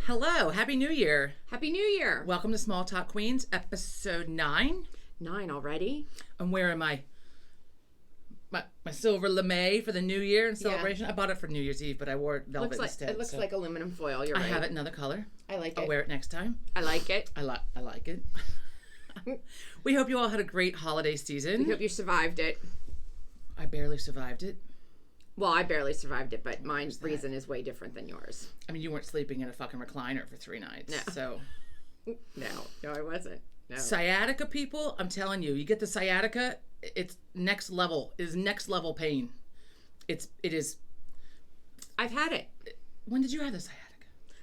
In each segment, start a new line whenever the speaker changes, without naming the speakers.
Hello, Happy New Year.
Happy New Year.
Welcome to Small Talk Queens, episode 9.
9 already?
I'm wearing my silver lame for the New Year in celebration. I bought it for New Year's Eve, but I wore it velvet instead.
It looks like aluminum foil. You're right.
I have it in another color.
I like
I'll
it.
wear it next time.
I like it.
I like it. We hope you all had a great holiday season.
We hope you survived it.
I barely survived it.
Well, I barely survived it, but my reason is way different than yours.
I mean, you weren't sleeping in a fucking recliner for 3 nights.
No.
So.
No, I wasn't. No.
Sciatica, people, I'm telling you, you get the sciatica, it's next level. It is next level pain. It is.
I've had it.
When did you have the sciatica?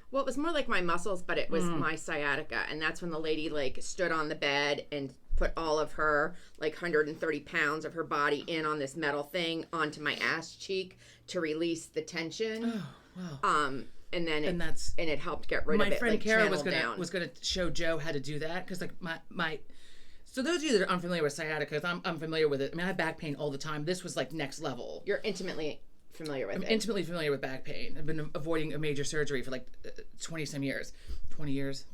Well, it was more like my muscles, but it was my sciatica. And that's when the lady, stood on the bed and put all of her, 130 pounds of her body in on this metal thing onto my ass cheek to release the tension.
Oh, wow.
And then it helped get rid of it.
My friend Kara was gonna show Joe how to do that because my so those of you that are unfamiliar with sciatica, I'm familiar with it. I mean, I have back pain all the time. This was next level.
You're intimately familiar with it.
I'm intimately familiar with back pain. I've been avoiding a major surgery for 20 some years, 20 years.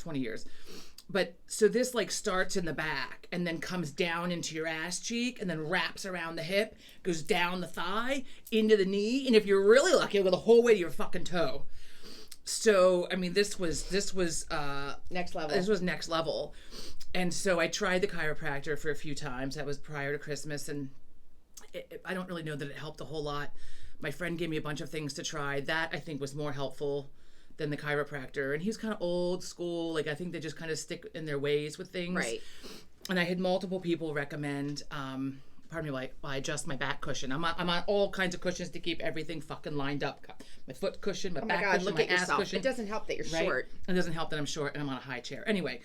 But so this starts in the back and then comes down into your ass cheek and then wraps around the hip, goes down the thigh, into the knee, and if you're really lucky, it'll go the whole way to your fucking toe. So, I mean, this was
next level.
This was next level. And so I tried the chiropractor for a few times. That was prior to Christmas. And I don't really know that it helped a whole lot. My friend gave me a bunch of things to try. That, I think, was more helpful than the chiropractor. And he's kind of old school. I think they just kind of stick in their ways with things.
Right.
And I had multiple people recommend... I adjust my back cushion. I'm on all kinds of cushions to keep everything fucking lined up. My foot cushion, my back cushion,
look
my
at
ass
yourself.
cushion.
It doesn't help that you're short.
It doesn't help that I'm short and I'm on a high chair. Anyway,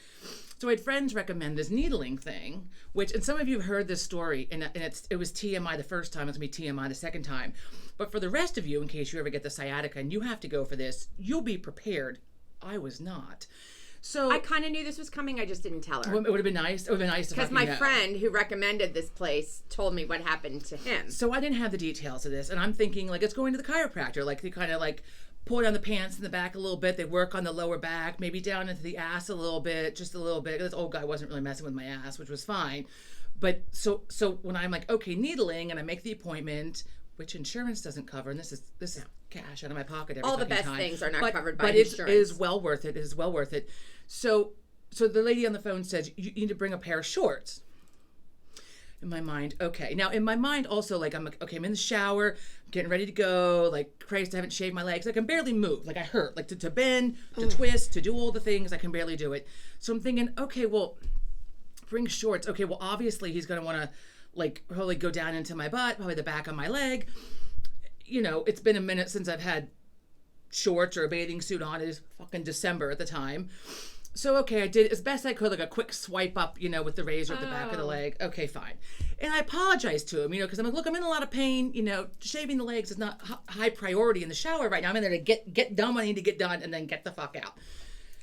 so I had friends recommend this needling thing, and some of you have heard this story, and it was TMI the first time. It's going to be TMI the second time. But for the rest of you, in case you ever get the sciatica and you have to go for this, you'll be prepared. I was not. So
I kind of knew this was coming. I just didn't tell her.
It would have been nice. It would have been nice
because my friend who recommended this place told me what happened to him.
So I didn't have the details of this, and I'm thinking it's going to the chiropractor. They kind of pull down the pants in the back a little bit. They work on the lower back, maybe down into the ass a little bit, just a little bit. This old guy wasn't really messing with my ass, which was fine. But so when I'm okay, needling, and I make the appointment, which insurance doesn't cover, and this is cash out of my pocket every
all the best
time.
things are not covered by
insurance. But it
insurance.
is well worth it. It is well worth it. So the lady on the phone says, you need to bring a pair of shorts. In my mind, okay. Now, in my mind also, I'm in the shower, I'm getting ready to go, Christ, I haven't shaved my legs. I can barely move. I hurt. To bend, to twist, to do all the things, I can barely do it. So I'm thinking, okay, well, bring shorts. Okay, well, obviously he's going to want to, probably go down into my butt, probably the back of my leg. It's been a minute since I've had shorts or a bathing suit on. It is fucking December at the time. So, okay, I did as best I could, a quick swipe up, with the razor at the back of the leg. Okay, fine. And I apologized to him, because I'm look, I'm in a lot of pain. Shaving the legs is not high priority in the shower right now. I'm in there to get done what I need to get done and then get the fuck out.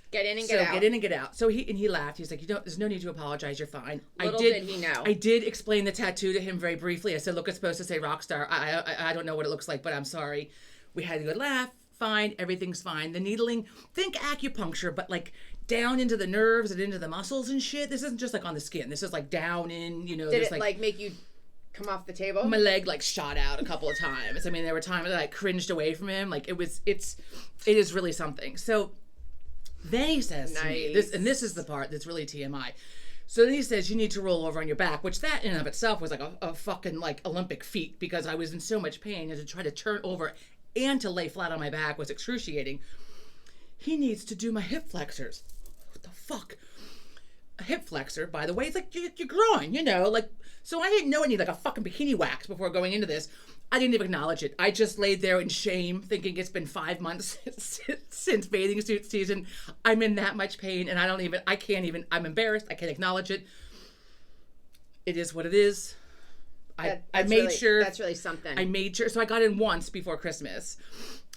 Get in and get out.
Get in and get out. So he laughed. He's like, there's no need to apologize. You're fine.
Little did he know.
I did explain the tattoo to him very briefly. I said, look, it's supposed to say rock star. I don't know what it looks like, but I'm sorry. We had a good laugh. Fine. Everything's fine. The needling, think acupuncture, but down into the nerves and into the muscles and shit. This isn't just on the skin. This is down in,
Did it make you come off the table?
My leg shot out a couple of times. I mean, there were times that I cringed away from him. It is really something. So then he says to me, this is the part that's really TMI. So then he says, you need to roll over on your back, which that in and of itself was a fucking Olympic feat because I was in so much pain, and to try to turn over and to lay flat on my back was excruciating. He needs to do my hip flexors. What the fuck? A hip flexor, by the way, it's your groin, so I didn't know I needed a fucking bikini wax before going into this. I didn't even acknowledge it. I just laid there in shame, thinking it's been 5 months since bathing suit season. I'm in that much pain, and I'm embarrassed. I can't acknowledge it. It is what it is. I made sure.
That's really something.
I made sure. So I got in once before Christmas.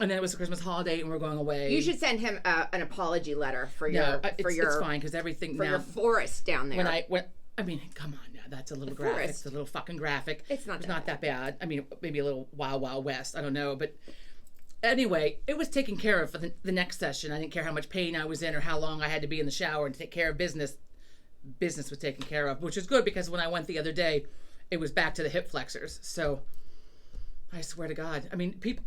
And then it was the Christmas holiday, and we're going away.
You should send him an apology letter for your.
It's fine because everything
for
now,
your forest down there.
I mean, come on now, that's a little graphic. It's a little fucking graphic.
It's not
that bad. I mean, maybe a little Wild Wild West. I don't know, but anyway, it was taken care of for the next session. I didn't care how much pain I was in or how long I had to be in the shower and take care of business. Business was taken care of, which is good because when I went the other day, it was back to the hip flexors. So I swear to God, I mean, people,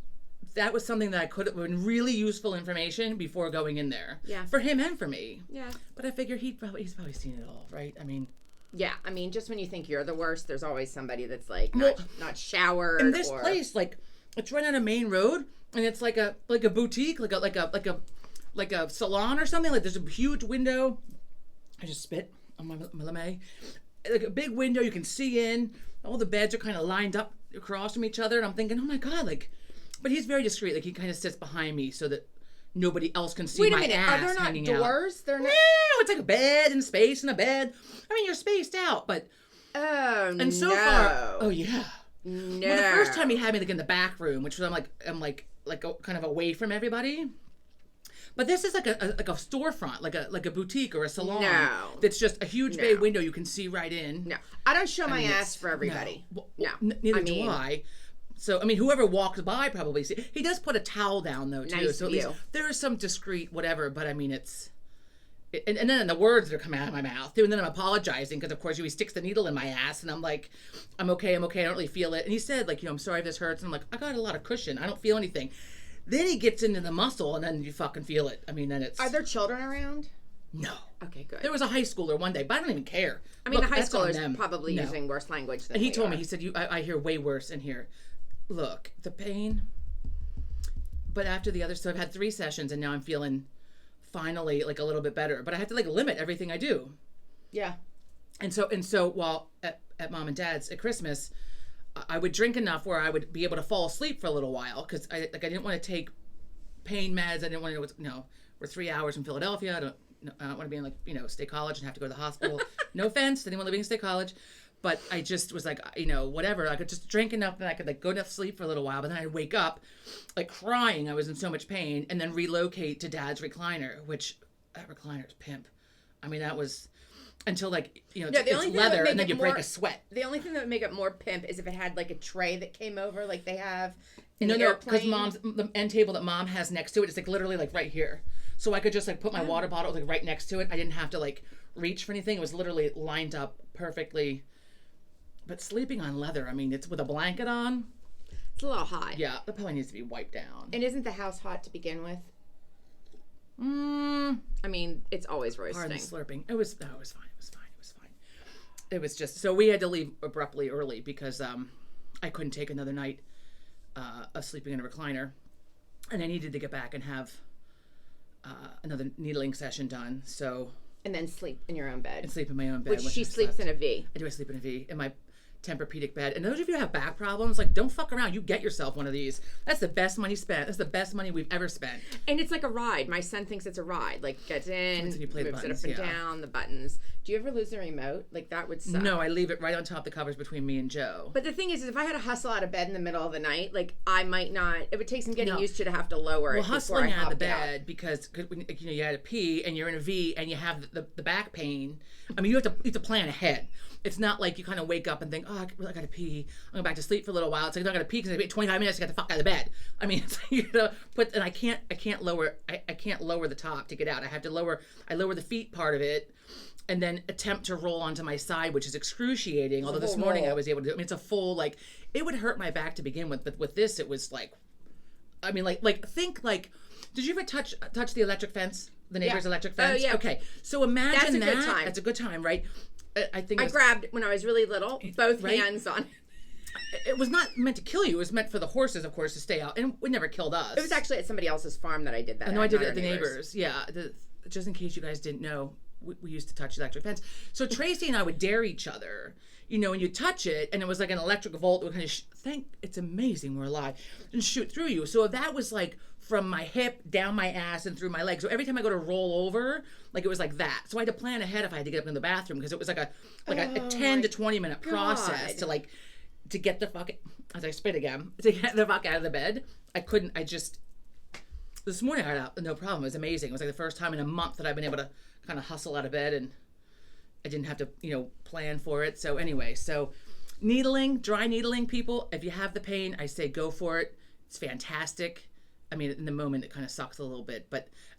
that was something that I could have been really useful information before going in there.
Yeah.
For him and for me.
Yeah.
But I figure he's probably seen it all, right? I mean.
Yeah, I mean, just when you think you're the worst, there's always somebody that's like not showered.
In this place, like, it's right on a main road, and it's like a boutique, like a salon or something. Like there's a huge window. I just spit on my lame. Like a big window you can see in. All the beds are kind of lined up across from each other, and I'm thinking, oh my God, like. But he's very discreet. Like he kind of sits behind me so that nobody else can see my ass.
Are there not
hanging
doors?
Out.
They're not.
No, it's like a bed and space and a bed. I mean, you're spaced out, but.
Oh,
and so far, oh yeah.
No.
Well, the first time he had me like in the back room, which was I'm like kind of away from everybody. But this is like a storefront, like a boutique or a salon.
No.
That's just a huge bay window you can see right in.
No, I don't show my ass for everybody. No,
neither do I. So I mean, whoever walks by probably see. He does put a towel down though too,
nice
so at least there is some discreet whatever. But I mean, it's. And then the words that are coming out of my mouth too, and then I'm apologizing because of course he sticks the needle in my ass, and I'm like, I'm okay, I don't really feel it. And he said like, I'm sorry if this hurts, and I'm like, I got a lot of cushion, I don't feel anything. Then he gets into the muscle, and then you fucking feel it. I mean, then it's.
Are there children around?
No.
Okay, good.
There was a high schooler one day, but I don't even care.
I mean, the high schooler's probably using worse language than
and he told me, he said, I hear way worse in here. Look, the pain. But after the other, so I've had 3 sessions, and now I'm feeling finally like a little bit better, but I have to like limit everything I do.
Yeah.
And so while at mom and dad's at Christmas, I would drink enough where I would be able to fall asleep for a little while because I didn't want to take pain meds. I didn't want to we're 3 hours from Philadelphia. I don't want to be in State College and have to go to the hospital. No offense to anyone living in State College, but I just was like, whatever. I could just drink enough that I could like go to sleep for a little while, but then I'd wake up like crying. I was in so much pain, and then relocate to dad's recliner, which that recliner's pimp. I mean, that was until like, it's leather and then you break a sweat.
The only thing that would make it more pimp is if it had like a tray that came over like they have in
the
airplane.
Because the end table that mom has next to it is like literally like right here. So I could just like put my water bottle like right next to it. I didn't have to like reach for anything. It was literally lined up perfectly. But sleeping on leather, I mean, it's with a blanket on.
It's a little hot.
Yeah, that probably needs to be wiped down.
And isn't the house hot to begin with? I mean, it's always roasting.
Pardon slurping. It was fine. It was just, so we had to leave abruptly early because I couldn't take another night of sleeping in a recliner. And I needed to get back and have another needling session done. So.
And then sleep in your own bed.
And sleep in my own bed.
Which she sleeps in a V.
I sleep in a V in my Tempur-Pedic bed. And those of you who have back problems, like, don't fuck around. You get yourself one of these. That's the best money spent. That's the best money we've ever spent.
And it's like a ride. My son thinks it's a ride. Like, gets in, moves
buttons,
it up and down, the buttons. Do you ever lose the remote? Like, that would suck.
No, I leave it right on top of the covers between me and Joe.
But the thing is if I had to hustle out of bed in the middle of the night, like, I might not. It would take some getting used to have to lower it. Well,
hustling out of the bed because you had to pee and you're in a V and you have the back pain. I mean, you have to plan ahead. It's not like you kind of wake up and think, oh, I gotta pee. I'm going back to sleep for a little while. It's like, I gotta pee because I wait 25 minutes to get the fuck out of bed. I mean, it's like, and I can't lower the top to get out. I lower the feet part of it and then attempt to roll onto my side, which is excruciating. Although this morning I was able to do it. I mean, it's a full, like, it would hurt my back to begin with, but with this, it was like, I mean, think like, did you ever touch the electric fence? The neighbor's electric fence?
Oh, yeah.
Okay. So imagine
That's a good time.
That's a good time, right? I
grabbed when I was really little, both hands on.
It was not meant to kill you. It was meant for the horses, of course, to stay out, and it never killed us.
It was actually at somebody else's farm that I did that.
I know I did it at the neighbors. Yeah, just in case you guys didn't know, we used to touch the electric fence. So Tracy and I would dare each other, and you touch it, and it was like an electric volt that would kind of it's amazing we're alive, and shoot through you. So that was like from my hip down my ass and through my leg. So every time I go to roll over, like it was like that. So I had to plan ahead if I had to get up in the bathroom because it was like a 10 to 20 minute process to get the fuck, as I spit again, to get the fuck out of the bed. This morning I got out, no problem. It was amazing. It was like the first time in a month that I've been able to kind of hustle out of bed and I didn't have to, plan for it. So anyway, needling, dry needling, people, if you have the pain, I say go for it. It's fantastic. I mean, in the moment, it kind of sucks a little bit,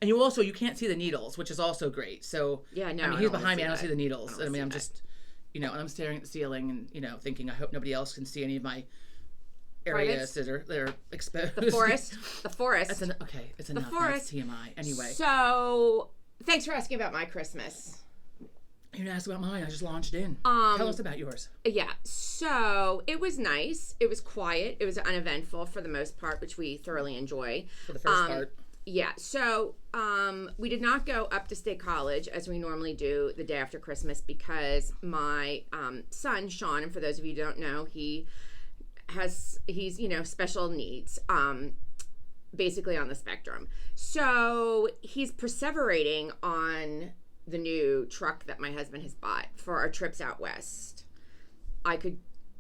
and you can't see the needles, which is also great. So,
yeah, no,
I mean, he's behind me. I don't see the needles. I mean, I'm just, and I'm staring at the ceiling and, thinking, I hope nobody else can see any of my areas that are exposed.
The forest.
It's enough. That's TMI. Anyway.
So, thanks for asking about my Christmas.
You didn't ask about mine. I just launched in. Tell us about yours.
Yeah. So it was nice. It was quiet. It was uneventful for the most part, which we thoroughly enjoy.
For the first part.
Yeah. So we did not go up to State College as we normally do the day after Christmas because my son, Sean, and for those of you who don't know, he's special needs. Basically on the spectrum. So he's perseverating on the new truck that my husband has bought for our trips out west. I could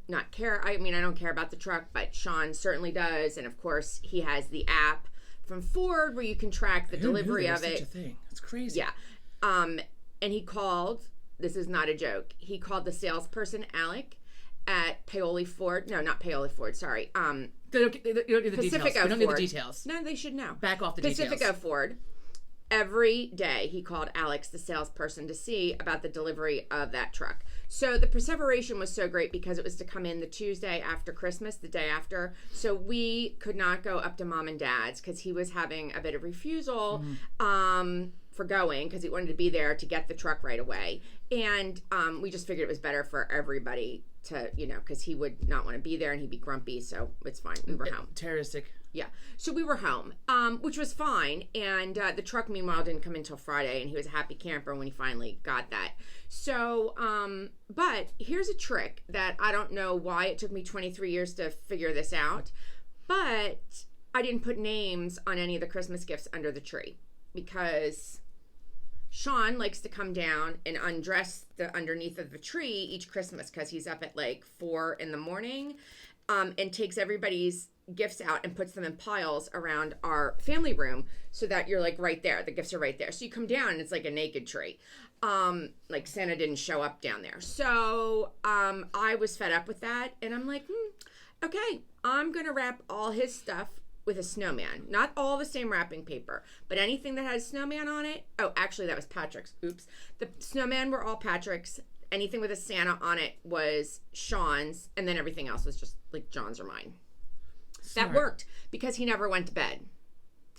not care. I mean, I don't care about the truck, but Sean certainly does. And of course, he has the app from Ford where you can track the delivery of it.
Such a thing. It's crazy.
Yeah. And he called, this is not a joke, he called the salesperson, Alec, at Paoli Ford. No, not Paoli Ford, sorry.
You don't need the details. We don't need the details.
No, they should know.
Back off the details.
Pacifico Ford. Every day he called Alex, the salesperson, to see about the delivery of that truck. So the perseveration was so great because it was to come in the Tuesday after Christmas, the day after. So we could not go up to Mom and Dad's because he was having a bit of refusal for going because he wanted to be there to get the truck right away. And we just figured it was better for everybody to, because he would not want to be there and he'd be grumpy. So it's fine. We were home.
Terroristic.
Yeah. So we were home, which was fine. And the truck, meanwhile, didn't come until Friday, and he was a happy camper when he finally got that. So, but here's a trick that I don't know why it took me 23 years to figure this out, but I didn't put names on any of the Christmas gifts under the tree because Sean likes to come down and undress the underneath of the tree each Christmas because he's up at like 4 a.m. And takes everybody's gifts out and puts them in piles around our family room so that you're like right there. The gifts are right there. So you come down and it's like a naked tree. Like Santa didn't show up down there. So I was fed up with that and I'm like, okay, I'm going to wrap all his stuff with a snowman. Not all the same wrapping paper, but anything that has snowman on it. Oh, actually that was Patrick's. Oops. The snowman were all Patrick's. Anything with a Santa on it was Sean's, and then everything else was just like John's or mine. Smart. That worked because he never went to bed.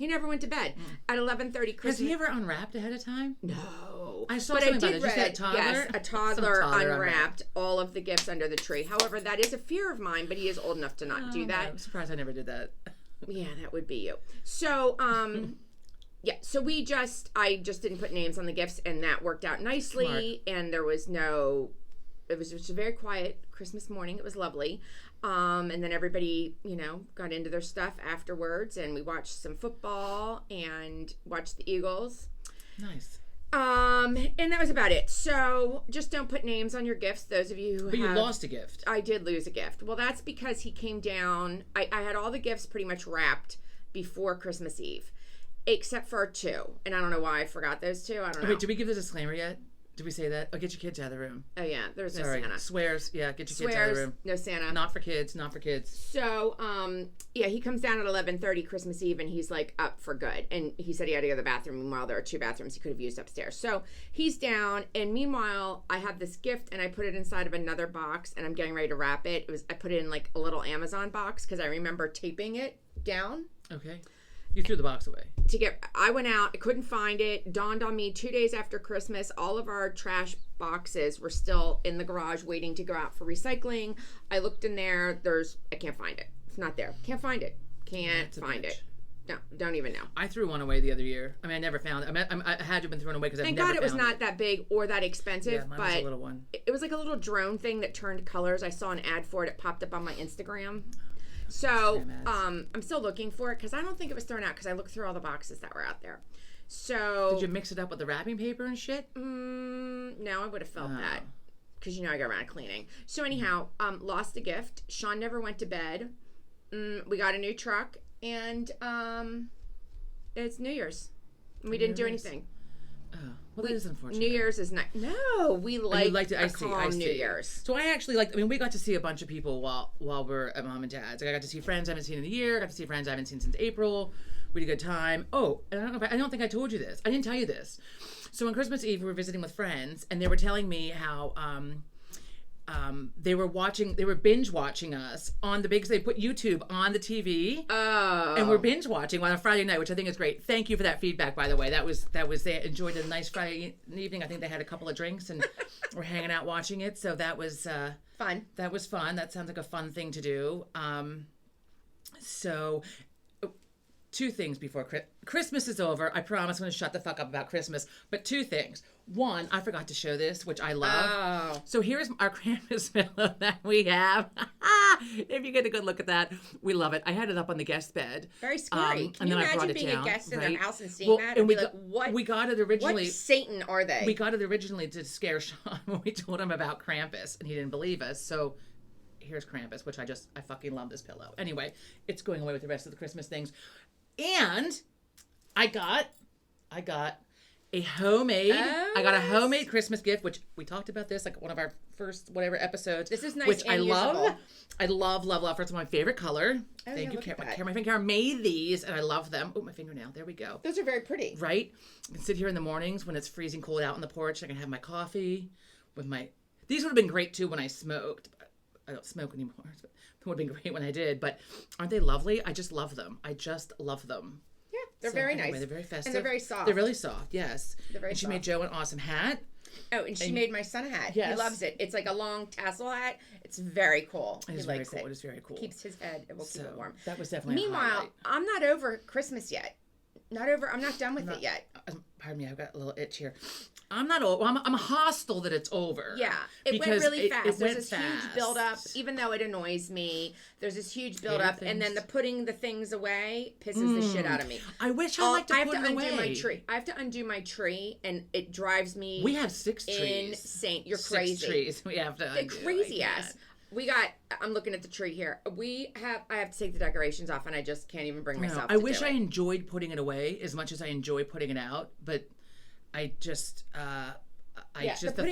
At 11:30 Christmas.
Has he ever unwrapped ahead of time?
No.
I saw something about it. Just that toddler?
Yes, a toddler unwrapped all of the gifts under the tree. However, that is a fear of mine, but he is old enough to not do that.
I'm surprised I never did that.
Yeah, that would be you. So, yeah, so I just didn't put names on the gifts, and that worked out nicely. Smart. And there was it was just a very quiet Christmas morning. It was lovely. And then everybody, got into their stuff afterwards, and we watched some football and watched the Eagles.
Nice.
And that was about it. So just don't put names on your gifts. Those of you who
But you lost a gift.
I did lose a gift. Well, that's because he came down. I had all the gifts pretty much wrapped before Christmas Eve. Except for 2. And I don't know why I forgot those 2. I don't know.
Wait, did we give the disclaimer yet? Did we say that? Oh, get your kids out of the room.
Oh, yeah. There's no Santa.
Swears. Yeah, get your kids out of the room.
No Santa.
Not for kids.
So, yeah, he comes down at 11:30 Christmas Eve, and he's, like, up for good. And he said he had to go to the bathroom. Meanwhile, there are 2 bathrooms he could have used upstairs. So he's down, and meanwhile, I have this gift, and I put it inside of another box, and I'm getting ready to wrap it. I put it in, like, a little Amazon box, because I remember taping it down.
Okay. You threw the box away.
I went out, I couldn't find it. Dawned on me 2 days after Christmas, all of our trash boxes were still in the garage waiting to go out for recycling. I looked in there, I can't find it. It's not there. Can't find it. Can't find it. No, don't even know.
I threw one away the other year. I mean, I never found it. I had to have been thrown away because I've never found it.
Thank God it was not that big or that expensive.
Yeah, mine was a little one.
It was like a little drone thing that turned colors. I saw an ad for it. It popped up on my Instagram. So, I'm still looking for it because I don't think it was thrown out because I looked through all the boxes that were out there. So...
Did you mix it up with the wrapping paper and shit?
No, I would have felt that because, I go around cleaning. So, anyhow, lost a gift. Sean never went to bed. We got a new truck and it's New Year's. We didn't do anything.
Oh, well, that is unfortunate.
New Year's is not. No, we like
a calm
New Year's.
So I actually we got to see a bunch of people while we're at Mom and Dad's. I got to see friends I haven't seen in a year. I got to see friends I haven't seen since April. We had a good time. Oh, and I don't think I told you this. I didn't tell you this. So on Christmas Eve, we were visiting with friends, and they were telling me how they were binge watching us on the big. They put YouTube on the TV, and we're binge watching on a Friday night, which I think is great. Thank you for that feedback, by the way. That was they enjoyed a nice Friday evening. I think they had a couple of drinks and were hanging out watching it. So that was
fun.
That was fun. That sounds like a fun thing to do. So. Two things before Christmas is over. I promise I'm going to shut the fuck up about Christmas. But two things. One, I forgot to show this, which I love.
Oh.
So here's our Krampus pillow that we have. If you get a good look at that, we love it. I had it up on the guest bed.
Very scary. Can you imagine being a guest in their house and seeing that? And be like, what?
We got it originally.
What Satan are they?
We got it originally to scare Sean when we told him about Krampus, and he didn't believe us. So here's Krampus, which I fucking love this pillow. Anyway, it's going away with the rest of the Christmas things. And I got a homemade Christmas gift, which we talked about this like one of our first whatever episodes.
This is nice,
which
and
I
usable.
love. It's my favorite color.
Oh,
Thank you,
Karen.
My friend Karen made these, and I love them. Oh, my fingernail. There we go.
Those are very pretty.
Right? I can sit here in the mornings when it's freezing cold out on the porch. I can have my coffee with my. These would have been great too when I smoked. I don't smoke anymore. So it would have been great when I did, but aren't they lovely? I just love them. Yeah,
they're very nice.
They're very festive.
And they're very soft.
They're really soft, yes.
They're very
and she
soft.
made Joe an awesome hat.
Oh, and she made my son a hat.
Yes.
He loves it. It's like a long tassel hat. It's very cool.
It is very cool. It is very cool.
Keeps his head. It will keep it warm.
That was definitely a
Meanwhile,
highlight.
I'm not over Christmas yet. I'm not done with it yet.
Pardon me, I've got a little itch here. I'm not over. I'm hostile that it's over.
Yeah, it went really fast. There's this
fast.
huge buildup, even though it annoys me. There's this huge buildup, and then the putting the things away pisses the shit out of me.
I wish I liked to put it away.
My tree. I have to undo my tree, and it drives me.
We have 6 trees.
Insane. You're crazy.
6 trees. We have to.
The crazy ass. I'm looking at the tree here. I have to take the decorations off, and I just can't even bring myself to
I wish
do
I
it.
enjoyed putting it away as much as I enjoy putting it out, but I just, the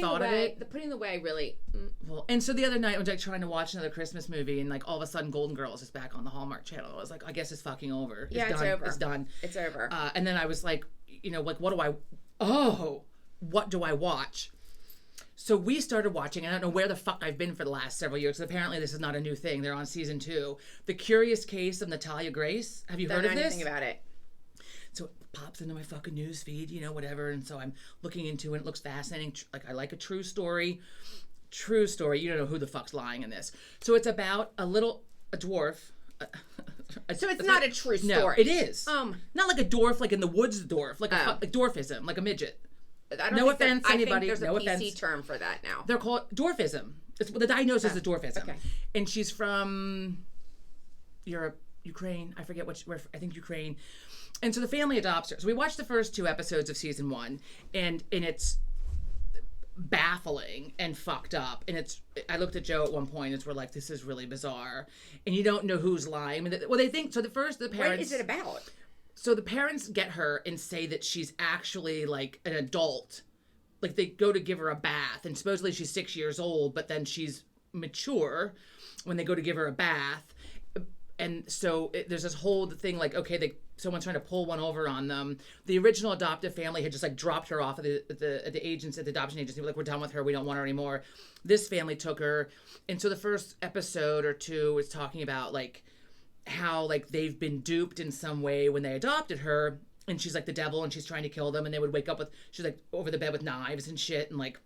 thought of it.
The putting away really.
Well, and so the other night I was like trying to watch another Christmas movie, and like all of a sudden Golden Girls is back on the Hallmark Channel. I was like, I guess it's fucking over.
Yeah, it's over.
It's done.
It's over.
And then I was like, what do I watch? So we started watching, and I don't know where the fuck I've been for the last several years, because apparently this is not a new thing. They're on season 2. The Curious Case of Natalia Grace. Have you heard of this?
Don't know anything about it.
So it pops into my fucking news feed, whatever. And so I'm looking into it. It looks fascinating. Like, I like a true story. True story. You don't know who the fuck's lying in this. So it's about a dwarf.
So it's not a true story.
No, it is. Not like a dwarf, like in the woods dwarf. Like a dwarfism, like a midget.
No offense, anybody. I think there's a PC term for that now.
They're called dwarfism. The diagnosis is dwarfism.
Okay.
And she's from Europe, Ukraine. I forget I think Ukraine. And so the family adopts her. So we watched the first 2 episodes of season 1, and it's baffling and fucked up. And I looked at Joe at one point, and we're like, this is really bizarre. And you don't know who's lying. They think so. The parents.
What is it about?
So the parents get her and say that she's actually like an adult. Like they go to give her a bath, and supposedly she's 6 years old, but then she's mature when they go to give her a bath. And so there's this whole thing like, okay, someone's trying to pull one over on them. The original adoptive family had just like dropped her off at the agents at the adoption agency. Like, we're done with her. We don't want her anymore. This family took her. And so the first episode or 2 was talking about like how like they've been duped in some way when they adopted her, and she's like the devil and she's trying to kill them, and they would wake up she's like over the bed with knives and shit and like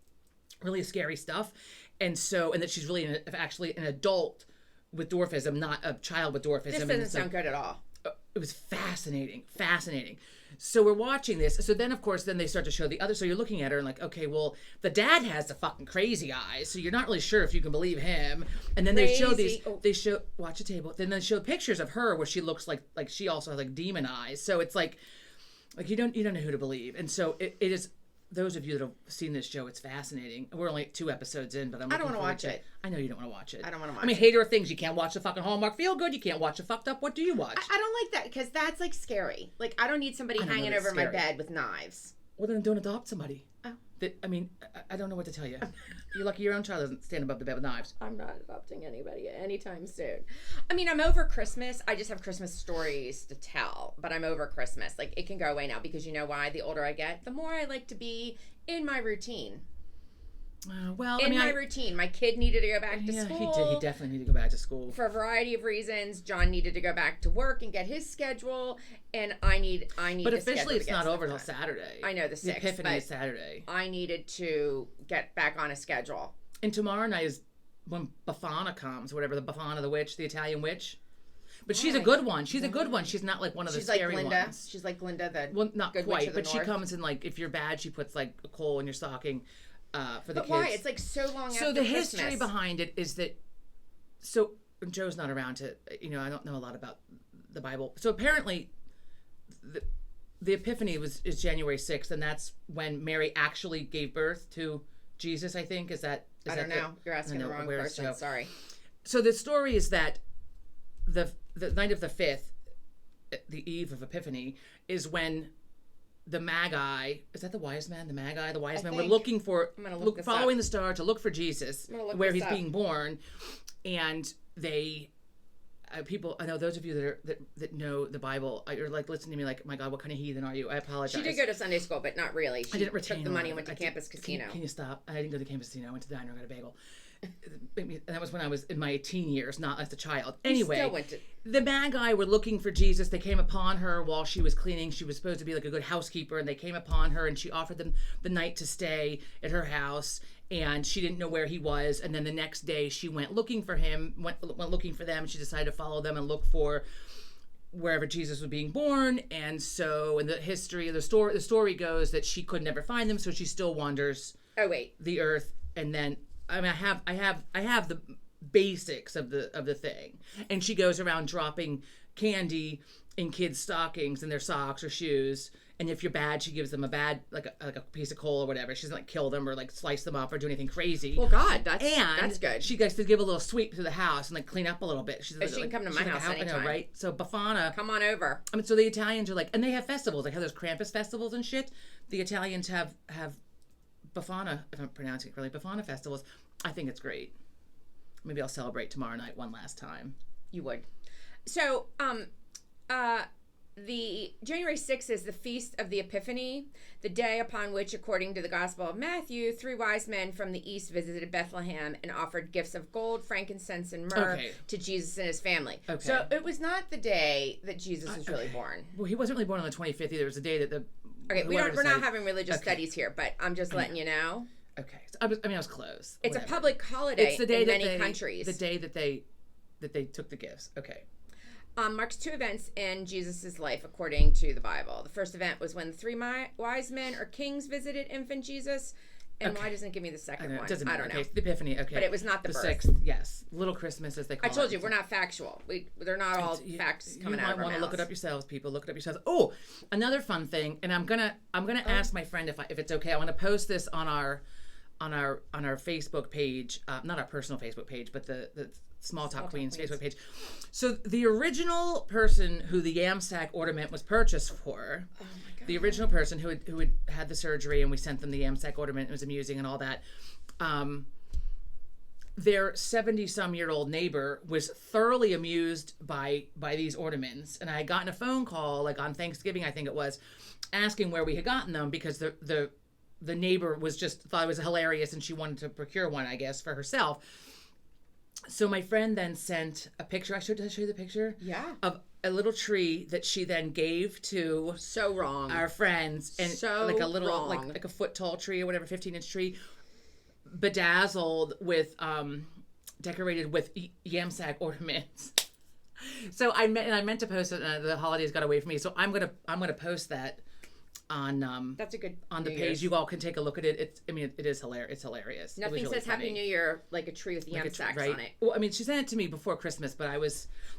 really scary stuff. And that she's really actually an adult with dwarfism, not a child with dwarfism.
This doesn't sound good at all.
It was fascinating. So we're watching this. So then, of course, they start to show the other. So you're looking at her and like, okay, well, the dad has the fucking crazy eyes. So you're not really sure if you can believe him. And then they show watch the table. Then they show pictures of her where she looks like she also has like demon eyes. So it's like you don't know who to believe. And so it is. Those of you that have seen this show, it's fascinating. We're only 2 episodes in, but I don't
want to watch it.
I know you don't want to watch it.
I don't want to watch it.
I mean, hater of things. You can't watch the fucking Hallmark Feel Good. You can't watch the fucked up. What do you watch?
I don't like that because that's like scary. Like I don't need somebody hanging over my bed with knives.
Well, then don't adopt somebody.
Oh.
I mean, I don't know what to tell you. You're lucky your own child doesn't stand above the bed with knives.
I'm not adopting anybody anytime soon. I mean, I'm over Christmas. I just have Christmas stories to tell, but I'm over Christmas. Like, it can go away now because you know why? The older I get, the more I like to be in my routine. My routine. My kid needed to go back to school.
He definitely needed to go back to school.
For a variety of reasons. John needed to go back to work and get his schedule, and I need.
But officially, it's not over till Saturday.
I know the 6th.
The Epiphany is Saturday.
I needed to get back on a schedule.
And tomorrow night is when Befana comes, whatever, the Befana, the witch, the Italian witch. But she's a good one. She's a good one. She's not like one of the scary ones.
She's like Glinda, the
well, not
good
quite,
witch of the
but
North.
she comes in like if you're bad, she puts like a coal in your stocking for the kids.
Why? It's like so long after
So the
Christmas.
history behind it is that. So Joe's not around to. I don't know a lot about the Bible. So apparently, the Epiphany is January 6th, and that's when Mary actually gave birth to Jesus. I think is that.
I don't know. You're asking the wrong person.
Joe?
Sorry.
So the story is that the night of the 5th, the eve of Epiphany, is when the Magi, is that the wise men? The Magi, the wise men were looking for, following the star to look for Jesus, where he's being born. And they, people, I know those of you that know the Bible, you're like listening to me like, my God, what kind of heathen are you? I apologize.
She did go to Sunday school, but not really.
I didn't retain
took the money and went to Campus Casino.
Can you stop? I didn't go to Campus Casino. I went to the diner and got a bagel. And that was when I was in my teen years, not as a child. Anyway, the Magi were looking for Jesus. They came upon her while she was cleaning. She was supposed to be like a good housekeeper, and they came upon her, and she offered them the night to stay at her house, and she didn't know where he was. And then the next day, she went looking for him, went looking for them. She decided to follow them and look for wherever Jesus was being born. And so in the history of the story goes that she could never find them, so she still wanders the earth. And then I mean, I have the basics of the thing, and she goes around dropping candy in kids' stockings and their socks or shoes. And if you're bad, she gives them a bad like a piece of coal or whatever. She doesn't like kill them or like slice them up or do anything crazy.
Well, God, that's good.
She gets to give a little sweep through the house and like clean up a little bit.
She can come to my house anytime,
right? So Befana,
come on over.
I mean, so the Italians are like, and they have festivals like how there's Krampus festivals and shit. The Italians have Befana, if I'm pronouncing it correctly, Befana festivals. I think it's great. Maybe I'll celebrate tomorrow night one last time.
You would. So, the January 6th is the Feast of the Epiphany, the day upon which, according to the Gospel of Matthew, 3 wise men from the east visited Bethlehem and offered gifts of gold, frankincense, and myrrh to Jesus and his family. Okay. So it was not the day that Jesus was really born.
Well, he wasn't really born on the 25th either. It was the day that the...
Okay, we're not having religious studies here, but I'm just letting you know.
Okay, so I was close.
It's a public holiday in many countries.
The day that they took the gifts. Okay.
Marks 2 events in Jesus' life, according to the Bible. The first event was when the 3 wise men or kings visited infant Jesus. And why doesn't it give me the second one?
It doesn't matter.
I don't know.
Okay, the Epiphany, okay.
But it was not the birth.
6th, yes. Little Christmas, as they call it.
I told you, we're not factual. They're not all facts coming out of our mouths.
You might want to look it up yourselves, people. Look it up yourselves. Oh, another fun thing, and I'm gonna ask my friend if it's okay. I want to post this on our Facebook page, not our personal Facebook page, but the Small Talk Queens Facebook page. So the original person who the Yamsack ornament was purchased for, the original person who had the surgery, and we sent them the Yamsack ornament, it was amusing and all that, their 70-some-year-old neighbor was thoroughly amused by these ornaments. And I had gotten a phone call, like on Thanksgiving, I think it was, asking where we had gotten them, because the neighbor thought it was hilarious, and she wanted to procure one, I guess, for herself. So my friend then sent a picture. Did I show you the picture?
Yeah.
Of a little tree that she then gave to our friends, and like a little like a foot tall tree or whatever, 15-inch tree, bedazzled with decorated with Yamsack ornaments. So I meant to post it, and the holidays got away from me. So I'm gonna post that on
that's a good
on the page. Year's. You all can take a look at it. It is hilarious. It's hilarious.
Nothing says Happy New Year like a tree with Yamsacks on it.
Well, I mean, she sent it to me before Christmas, but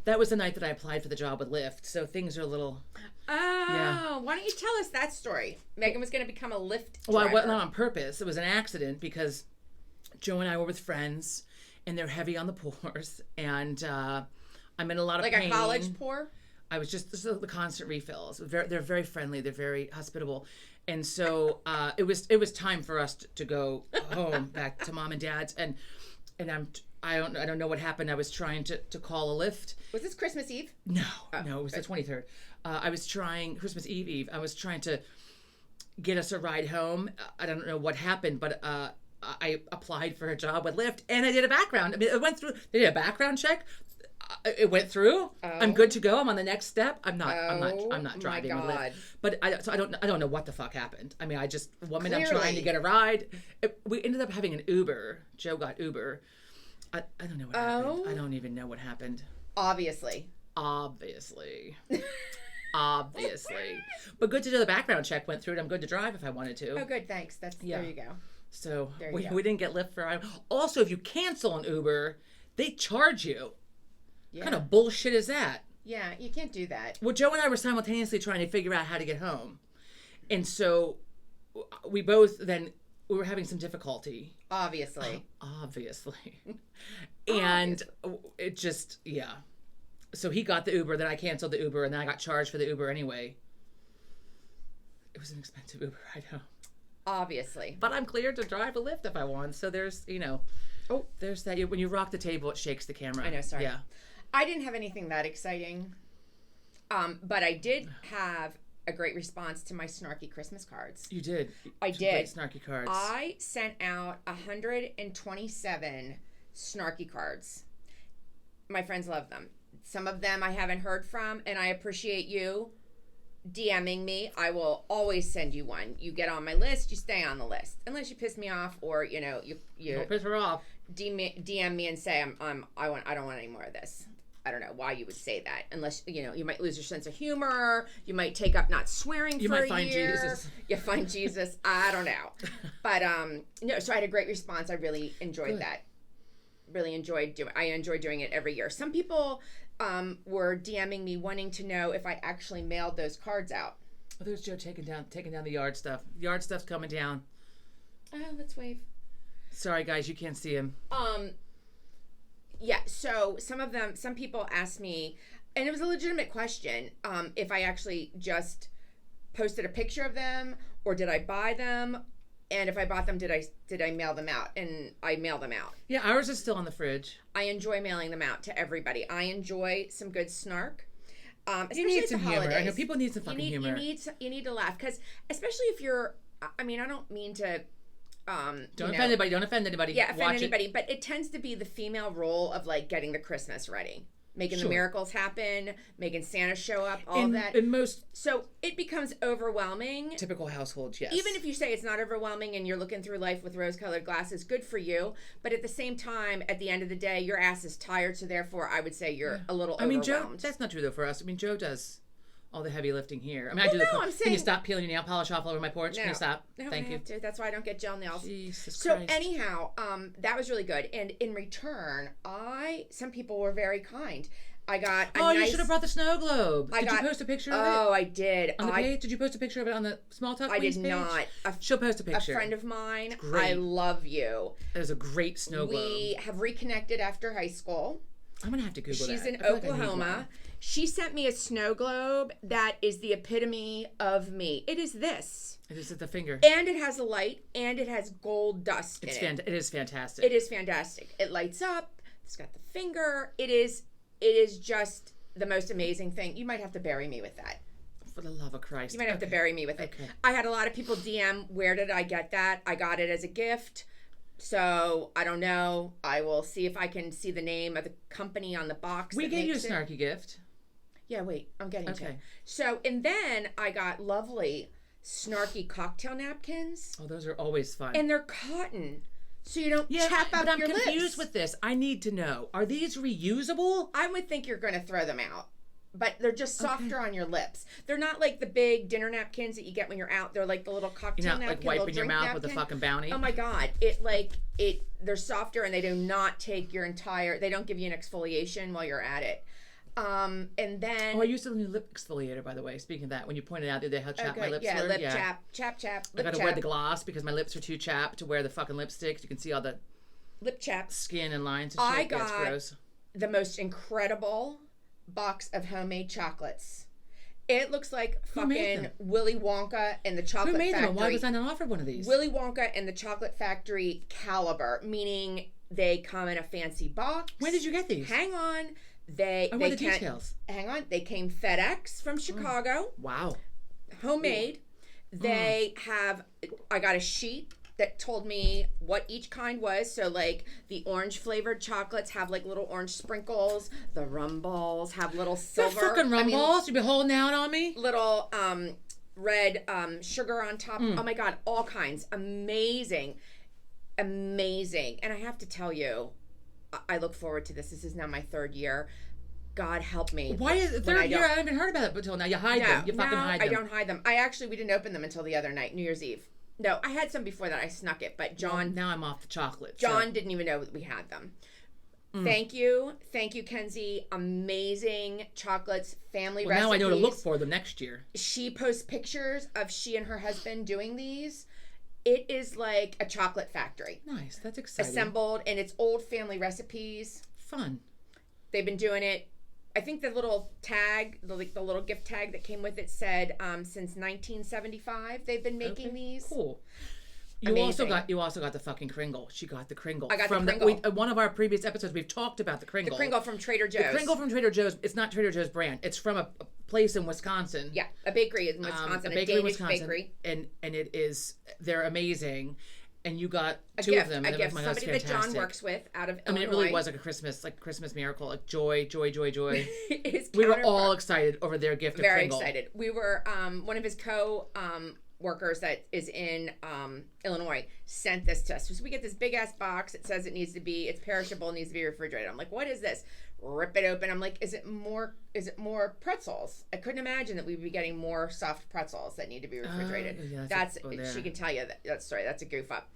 that was the night that I applied for the job with Lyft. So things are a little.
Oh, why don't you tell us that story? Megan was going to become a Lyft driver.
Well, I wasn't on purpose. It was an accident because Joe and I were with friends, and they're heavy on the pores, and I'm in a lot of pain.
Like a college pour?
I was just the constant refills. They're very friendly. They're very hospitable. And so it was time for us to go home back to mom and dad's, and I don't know what happened. I was trying to call a Lyft.
Was this Christmas Eve?
No, it was the 23rd. I was trying Christmas Eve. I was trying to get us a ride home. I don't know what happened, but I applied for a job with Lyft, and I did a background. I mean, it went through. They did a background check. It went through. Oh. I'm good to go. I'm on the next step. I'm not driving with Lyft. But I don't know what the fuck happened. I mean, one minute I'm trying to get a ride. We ended up having an Uber. Joe got Uber. I don't know what happened. I don't even know what happened.
Obviously.
But good to know the background check went through, and I'm good to drive if I wanted to.
Oh, good. Thanks. There you go.
So we didn't get Lyft for. Also, if you cancel an Uber, they charge you. Yeah. What kind of bullshit is that?
Yeah, you can't do that.
Well, Joe and I were simultaneously trying to figure out how to get home. And so we both then, we were having some difficulty.
Obviously.
And it just, yeah. So he got the Uber, then I canceled the Uber, and then I got charged for the Uber anyway. It was an expensive Uber ride home.
Obviously.
But I'm cleared to drive a Lyft if I want. So there's, there's that. When you rock the table, it shakes the camera.
I know, sorry.
Yeah.
I didn't have anything that exciting, but I did have a great response to my snarky Christmas cards.
You did.
I did.
Great snarky cards.
I sent out 127 snarky cards. My friends love them. Some of them I haven't heard from, and I appreciate you DMing me. I will always send you one. You get on my list, you stay on the list, unless you piss me off, or you
don't piss her off.
DM me and say I don't want any more of this. I don't know why you would say that, unless you might lose your sense of humor. You might take up not swearing for a year. You might find Jesus. You find Jesus. I don't know, but no. So I had a great response. I really enjoyed that. Really enjoyed doing. I enjoy doing it every year. Some people were DMing me wanting to know if I actually mailed those cards out.
Oh, there's Joe taking down the yard stuff. Yard stuff's coming down.
Oh, let's wave.
Sorry, guys, you can't see him.
Yeah, so some people asked me, and it was a legitimate question, if I actually just posted a picture of them, or did I buy them, and if I bought them, did I mail them out? And I mail them out.
Yeah, ours is still in the fridge.
I enjoy mailing them out to everybody. I enjoy some good snark.
You need some humor. I know people need some fucking humor.
You need to laugh, because especially if you're, I mean, I don't mean to...
Don't offend anybody. Don't offend anybody.
Yeah, offend anybody. But it tends to be the female role of like getting the Christmas ready, making the miracles happen, making Santa show up, all that. So it becomes overwhelming.
Typical households, yes.
Even if you say it's not overwhelming and you're looking through life with rose-colored glasses, good for you. But at the same time, at the end of the day, your ass is tired. So therefore, I would say you're a little overwhelmed.
Joe. That's not true though for us. I mean, Joe does all the heavy lifting here. I mean, I'm saying, can you stop peeling your nail polish off all over my porch?
No,
can you stop?
No,
Thank
I have to. That's why I don't get gel nails.
Jesus
Christ.
So
anyhow, that was really good. And in return, some people were very kind. I got a
you should have brought the snow globe. Did you post a picture of it?
Oh, I did.
On the page? Did you post a picture of it on the Small Talk Queens page?
I did not.
She'll post a picture.
A friend of mine. I love you.
There's a great snow globe.
We have reconnected after high school.
I'm going to have to Google that.
She's in Oklahoma. She sent me a snow globe that is the epitome of me. It is this.
It is at the finger.
And it has a light, and it has gold dust in it.
It is fantastic.
It is fantastic. It lights up. It's got the finger. It is just the most amazing thing. You might have to bury me with that.
For the love of Christ.
You might have to bury me with it. I had a lot of people DM, where did I get that? I got it as a gift. So, I don't know. I will see if I can see the name of the company on the box.
We gave you a snarky gift.
Yeah, wait. I'm getting to it. So, and then I got lovely snarky cocktail napkins.
Oh, those are always fun.
And they're cotton. So you don't chap out your lips.
I'm confused with this. I need to know. Are these reusable?
I would think you're going to throw them out. But they're just softer on your lips. They're not like the big dinner napkins that you get when you're out. They're like the little cocktail napkin.
Like wiping your mouth with a fucking Bounty.
Oh my God. They're softer, and they do not take your entire, they don't give you an exfoliation while you're at it. And then...
I used a new lip exfoliator, by the way. Speaking of that, when you pointed out the other day how chapped my lips were.
Lip chap.
I gotta wear the gloss because my lips are too chapped to wear the fucking lipstick. You can see all the
lip chap
skin and lines and shit.
I got the most incredible box of homemade chocolates. It looks like
Who made
fucking
them?
Willy Wonka and the Chocolate
Who made
Factory.
them? And why was I not offered one of these?
Willy Wonka and the Chocolate Factory caliber, meaning they come in a fancy box.
When did you get these?
Hang on.
I want the details.
Hang on. They came FedEx from Chicago.
Wow.
Homemade. They have, I got a sheet that told me what each kind was. So like the orange flavored chocolates have like little orange sprinkles. The rum balls have little silver.
The fucking rum balls? You be holding out on me?
Little red sugar on top. Oh my God, all kinds. Amazing. Amazing. And I have to tell you, I look forward to this. This is now my 3rd year. God help me.
Why is it 3rd year? I haven't even heard about it until now. You hide them. You fucking hide them.
I don't hide them. We didn't open them until the other night, New Year's Eve. No, I had some before that. I snuck it, but John...
Well, now I'm off the chocolate.
John didn't even know that we had them. Thank you, Kenzie. Amazing chocolates, family recipes.
Now I know to look for them next year.
She posts pictures of she and her husband doing these. It is like a chocolate factory.
Nice, that's exciting.
Assembled, and it's old family recipes.
Fun.
They've been doing it. I think the little tag, the little gift tag that came with it said since 1975 they've been making these.
Cool. You
Amazing.
also got the fucking Kringle. She got the Kringle.
I got
from
the Kringle.
one of our previous episodes, we've talked about the Kringle.
The Kringle from Trader Joe's.
The Kringle from Trader Joe's. It's not Trader Joe's brand. It's from a place in Wisconsin.
Yeah, a bakery in Wisconsin, a Danish bakery.
And it is, they're amazing. And you got
a
two
gift,
of them.
A
And
gift.
Oh my God,
Somebody that John works with out of Illinois.
I mean, it really was like a Christmas miracle. Like joy.
His
We were all excited over their gift of
Very
Kringle.
excited. We were, one of his workers that is in Illinois sent this to us. So we get this big ass box. It says it's perishable, needs to be refrigerated. I'm like, what is this? Rip it open. I'm like, is it more pretzels? I couldn't imagine that we'd be getting more soft pretzels that need to be refrigerated. She can tell you that story. That's a goof up.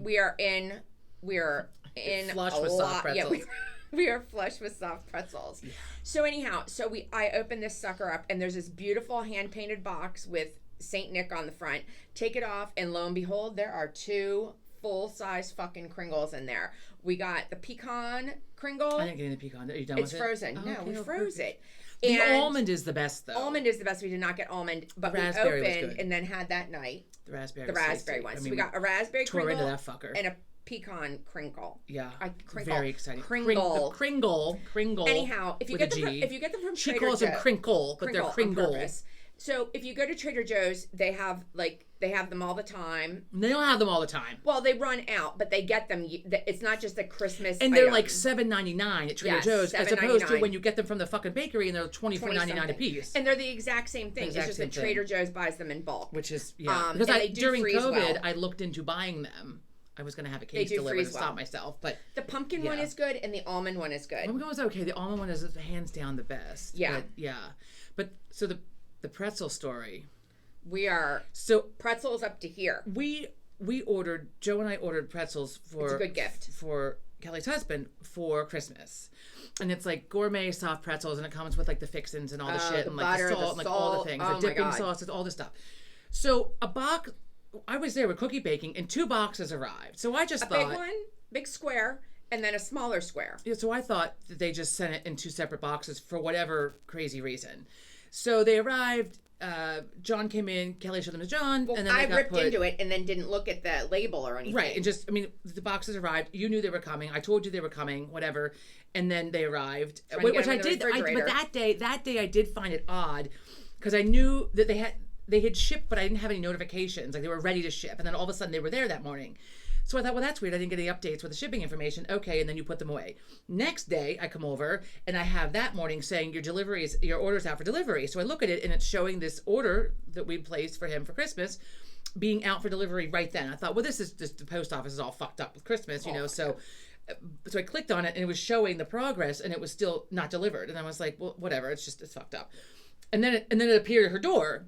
We are in
flush with soft pretzels.
Yeah, we are flush with soft pretzels. Yeah. So anyhow, I open this sucker up and there's this beautiful hand painted box with Saint Nick on the front. Take it off, and lo and behold, there are 2 full-size fucking Kringles in there. We got the pecan Kringle.
I didn't get any pecan. Are you done with it?
It's frozen. No, we froze it.
The almond is the best, though.
Almond is the best. We did not get almond, but we opened and then had that night
the raspberry
one. So we got a raspberry Kringle
into that fucker.
And a pecan Kringle.
Yeah,
Kringle.
Very exciting.
Kringle.
Kringle.
Anyhow, if you get them from Trader Joe's,
she calls them crinkle, but they're Kringle.
So if you go to Trader Joe's, they have them all the time.
They don't have them all the time.
Well, they run out, but they get them. It's not just a Christmas.
And they're
item.
like $7.99 at Trader Joe's, as opposed to when you get them from the fucking bakery and they're $24.99 a piece.
And they're the exact same thing. It's just that Trader Joe's buys them in bulk.
Which is because during COVID, I looked into buying them. I was going to have a case delivered to stop myself, but
the pumpkin one is good and the almond one is good.
The pumpkin one's okay. The almond one is hands down the best.
Yeah,
but so the pretzel story.
Pretzels up to here.
Joe and I ordered pretzels for
it's a good gift
for Kelly's husband for Christmas. And it's like gourmet soft pretzels, and it comes with like the fixins and all the shit, and like the salt and like all the things, the dipping sauces, all this stuff. So I was there with cookie baking, and 2 boxes arrived. So I just thought
big one, big square, and then a smaller square.
Yeah. So I thought that they just sent it in 2 separate boxes for whatever crazy reason. So they arrived. John came in. Kelly showed them to John, and then
I ripped into it and then didn't look at the label or anything.
Right, and the boxes arrived. You knew they were coming. I told you they were coming. Whatever, and then they arrived, which I did. But that day I did find it odd because I knew that they had shipped, but I didn't have any notifications. Like they were ready to ship, and then all of a sudden they were there that morning. So I thought, well, that's weird. I didn't get any updates with the shipping information. Okay, and then you put them away. Next day, I come over, and I have that morning saying your order's out for delivery. So I look at it, and it's showing this order that we placed for him for Christmas being out for delivery right then. I thought, well, this is just the post office is all fucked up with Christmas, So I clicked on it, and it was showing the progress, and it was still not delivered. And I was like, well, whatever. It's fucked up. And then it appeared at her door.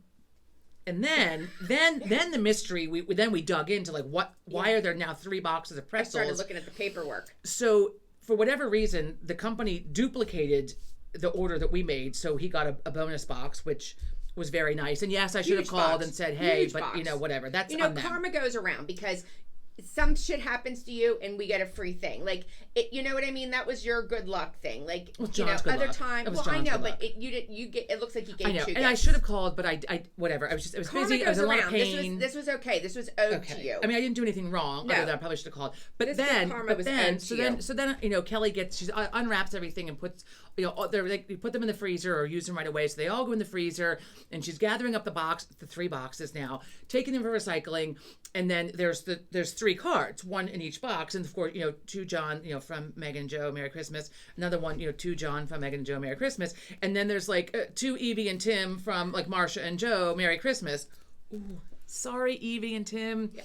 And then the mystery. We dug into like why are there now 3 boxes of pretzels?
I started looking at the paperwork.
So for whatever reason, the company duplicated the order that we made. So he got a bonus box, which was very nice. And yes, I should have called and said, hey, but whatever. That's on them.
Karma goes around because some shit happens to you and we get a free thing. Like, it, you know what I mean? That was your good luck thing. Like, you know, other time. Well, I know, but it looks like you gave
I know,
two
and I
gifts.
should have called, but I whatever. I was
Karma
busy. I was
goes
in a lot of
around.
pain.
This was okay. This was owed to you.
I mean, I didn't do anything wrong.
No.
Other than I probably should have called. But
This
then,
karma was owed to you.
so then, you know, Kelly she unwraps everything and puts, you know, you put them in the freezer or use them right away. So they all go in the freezer, and she's gathering up the 3 boxes now, taking them for recycling, and then there's 3 cards, one in each box, and of course, you know, to John, you know, from Megan and Joe, Merry Christmas. Another one, you know, to John from Megan and Joe, Merry Christmas. And then there's like to Evie and Tim from like Marsha and Joe, Merry Christmas. Ooh, sorry, Evie and Tim. Yeah.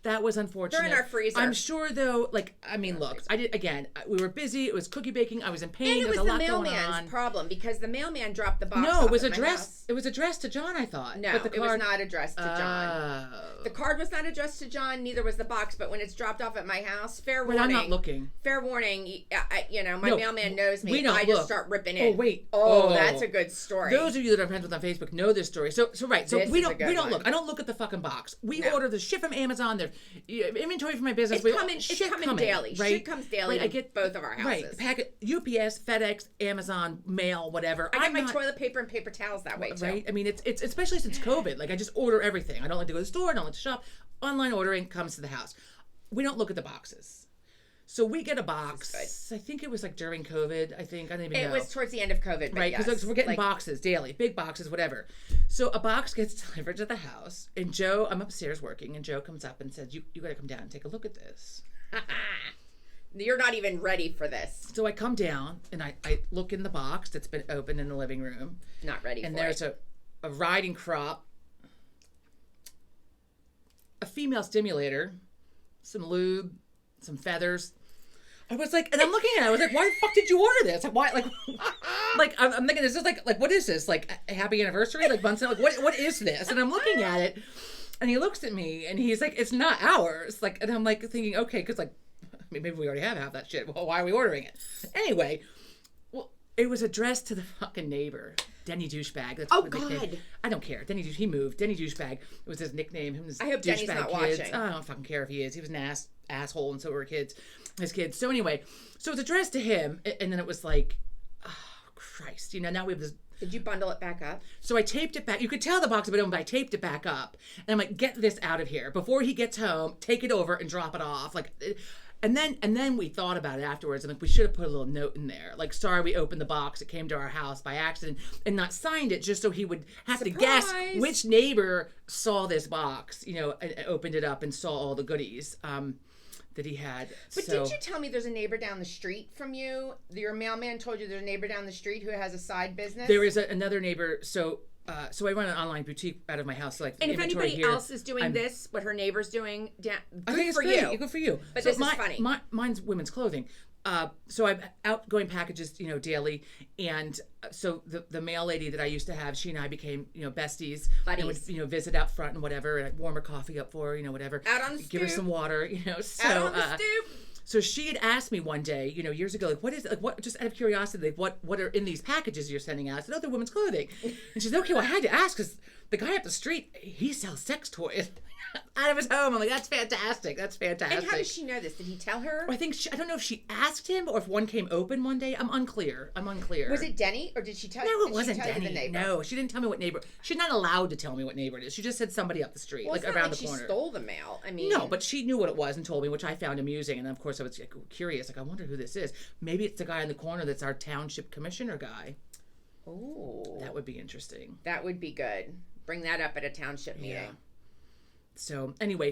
That was unfortunate.
They're in our freezer.
I'm sure, though, like, I mean, look, we were busy. It was cookie baking. I was in pain.
And it was
There was a
the
lot going
mailman's
on.
problem because the mailman dropped the box
No,
off
it was
at my
addressed.
house.
It was addressed to John, I thought.
No,
but the
it was not addressed to John.
Oh.
The card was not addressed to John. Neither was the box. But when it's dropped off at my house, fair
Wait,
warning.
I'm not looking.
Fair warning. You know, my
No,
mailman knows me.
we don't
I just
look.
start ripping it.
Oh, wait.
Oh, that's a good story.
Those of you that are friends with on Facebook know this story. So right. So
This
we
is a
don't
good
look.
one.
I don't look at the fucking box. We
No.
order the shit from Amazon. There's inventory for my business.
It's coming daily.
Right?
Shit comes daily.
I get
both of our houses.
Right. Packet UPS, FedEx, Amazon, mail, whatever.
I get my toilet paper and paper towels that way too.
Right. I mean, it's especially since COVID. Like I just order everything. I don't like to go to the store. I don't like to shop. Online ordering comes to the house. We don't look at the boxes. So we get a box. I think it was like during COVID. I don't even know.
It was towards the end of COVID, but
right? Because
yes.
we're getting boxes daily, big boxes, whatever. So a box gets delivered to the house, and Joe, I'm upstairs working, and Joe comes up and says, "You got to come down and take a look at this."
You're not even ready for this.
So I come down and I look in the box that's been open in the living room.
Not ready.
And
for
there's
it.
a riding crop, a female stimulator, some lube, some feathers. I was like, and I'm looking at it. I was like, why the fuck did you order this? Like, why? Like I'm thinking, this is like what is this? Like a happy anniversary? Like Bunsen? Like what is this? And I'm looking at it, and he looks at me, and he's like, it's not ours. Like, and I'm like thinking, okay, because like maybe we already have half that shit. Well, why are we ordering it? Anyway, well, it was addressed to the fucking neighbor. Denny Douchebag. That's
Oh,
what the nickname.
God.
I don't care. He moved. Denny Douchebag. It was his nickname. Him and his
I hope Denny's
douchebag
not
kids.
watching.
I don't fucking care if he is. He was an asshole, and so were his kids. So anyway, so it's addressed to him, and then it was like, oh, Christ. You know, now we have this.
Did you bundle it back up?
So I taped it back. You could tell the box had been open, but I taped it back up. And I'm like, get this out of here. Before he gets home, take it over and drop it off. Like... And then we thought about it afterwards. I'm like, we should have put a little note in there. Like, sorry, we opened the box. It came to our house by accident, and not signed it just so he would have to guess which neighbor saw this box, you know, and opened it up and saw all the goodies that he had.
But didn't you tell me there's a neighbor down the street from you? Your mailman told you there's a neighbor down the street who has a side business?
There is another neighbor. So I run an online boutique out of my house. So like,
and if anybody else is doing this, what her neighbor's doing, good for you.
Good for you.
But
so
this is funny.
Mine's women's clothing. So I'm outgoing packages, you know, daily. And so the mail lady that I used to have, she and I became, you know, besties.
Buddies.
And would, you know, visit out front and whatever. And I'd warm her coffee up for her, you know, whatever.
Out on the
Give her
stoop.
some water, you know. So,
out on the stoop.
So she had asked me one day, you know, years ago, like, what, just out of curiosity, like, what are in these packages you're sending out? I said, oh, they're women's clothing. And she said, okay, well, I had to ask because the guy up the street, he sells sex toys out of his home. I'm like, that's fantastic. That's fantastic.
And how does she know this? Did he tell her?
I think I don't know if she asked him or if one came open one day. I'm unclear.
Was it Denny or did she tell?
No, it wasn't
Denny.
Denny.
The neighbor?
No, she didn't tell me what neighbor. She's not allowed to tell me what neighbor it is. She just said somebody up the street,
Well,
like
it's not
around
like
the corner.
She stole the mail. I mean,
no, but she knew what it was and told me, which I found amusing. And of course, I was like, curious. Like, I wonder who this is. Maybe it's the guy in the corner that's our township commissioner guy.
Oh,
that would be interesting.
That would be good. Bring that up at a township meeting.
Yeah. So anyway,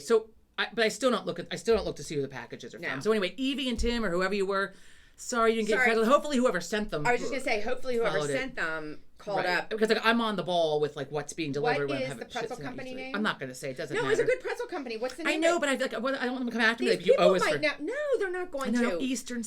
but I still don't look to see who the packages are from. So anyway, Evie and Tim or whoever you were, sorry you didn't get credit. Hopefully whoever sent them.
I was just gonna say, hopefully whoever sent them called up
because like, I'm on the ball with like what's being delivered.
What is the pretzel company name?
I'm not gonna say. It doesn't matter.
No, it's a good pretzel company. What's the name?
I know, but I don't want them to come after me.
These
Like, you owe us for.
No, they're not going to.
Eastern